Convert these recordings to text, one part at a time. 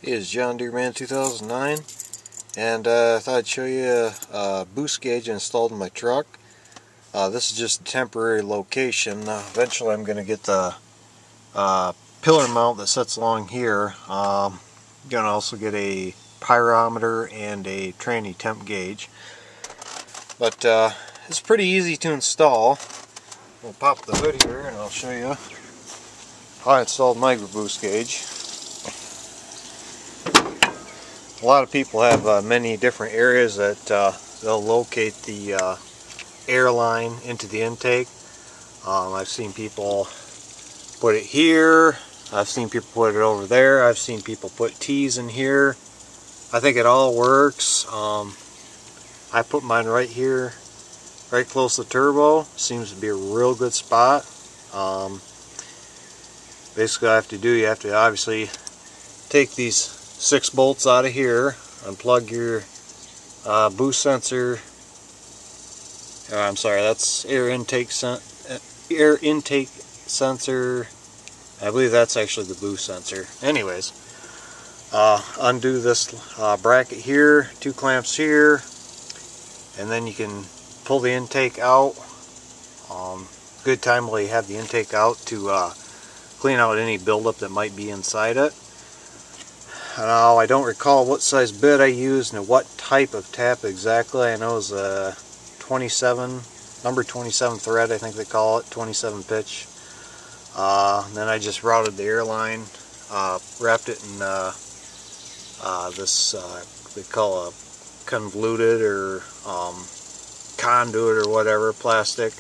It is John Deere Man 2009, and I thought I'd show you a boost gauge installed in my truck. This is just a temporary location. Eventually I'm going to get the pillar mount that sits along here. I'm going to also get a pyrometer and a tranny temp gauge. But it's pretty easy to install. We'll pop the hood here and I'll show you how I installed my boost gauge. A lot of people have many different areas that they'll locate the air line into the intake. I've seen people put it here, I've seen people put it over there, I've seen people put T's in here. I think it all works. I put mine right here, right close to the turbo. Seems to be a real good spot. Basically, all you have to obviously take these 6 bolts out of here, unplug your boost sensor. I'm sorry, that's air intake sensor. I believe that's actually the boost sensor. Anyways, undo this bracket here, 2 clamps here, and then you can pull the intake out. Good time while you have the intake out to clean out any buildup that might be inside it. Now, I don't recall what size bit I used and what type of tap exactly. I know it was a 27, number 27 thread, I think they call it, 27 pitch. Then I just routed the airline, wrapped it in this, they call a convoluted or conduit or whatever, plastic.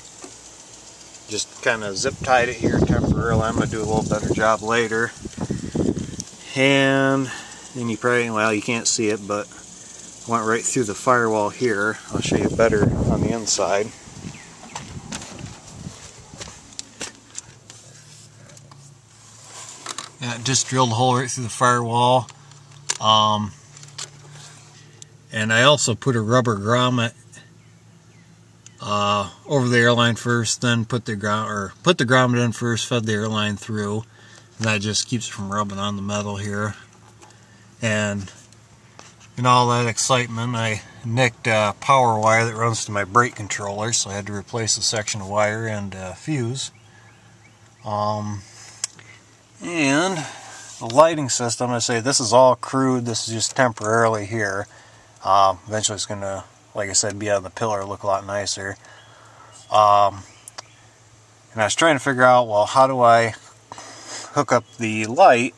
Just kind of zip tied it here temporarily. I'm going to do a little better job later. And then you probably, well, you can't see it, but went right through the firewall here. I'll show you better on the inside. Yeah, just drilled a hole right through the firewall. And I also put a rubber grommet over the airline first, then put the grommet in first, fed the airline through, and that just keeps it from rubbing on the metal here. And in all that excitement, I nicked a power wire that runs to my brake controller, so I had to replace a section of wire and fuse. And the lighting system, I say this is all crude. This is just temporarily here. Eventually it's going to, like I said, be on the pillar, look a lot nicer. And I was trying to figure out, well, how do I hook up the light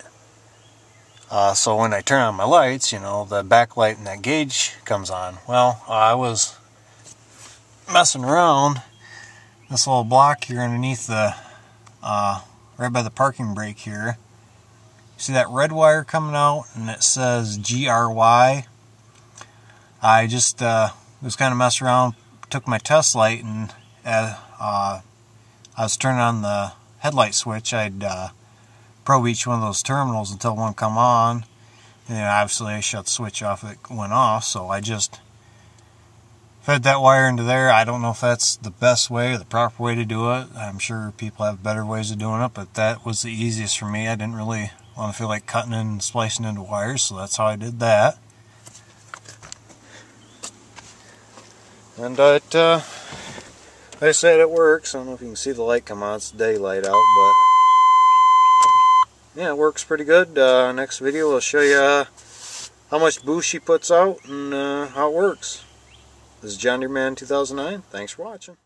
so when I turn on my lights, you know, the backlight and that gauge comes on. Well, I was messing around this little block here underneath the right by the parking brake here. See that red wire coming out and it says GRY? I just was kind of messing around, took my test light, and I was turning on the headlight switch. I'd probe each one of those terminals until one come on, and then obviously I shut the switch off if it went off. So I just fed that wire into there. I don't know if that's the best way or the proper way to do it. I'm sure people have better ways of doing it, but that was the easiest for me. I didn't really want to feel like cutting and splicing into wires, so that's how I did that. And it, like I said, it works. I don't know if you can see the light come on. It's daylight out, but yeah, it works pretty good. Next video will show you how much boost she puts out and how it works. This is John Deere Man 2009. Thanks for watching.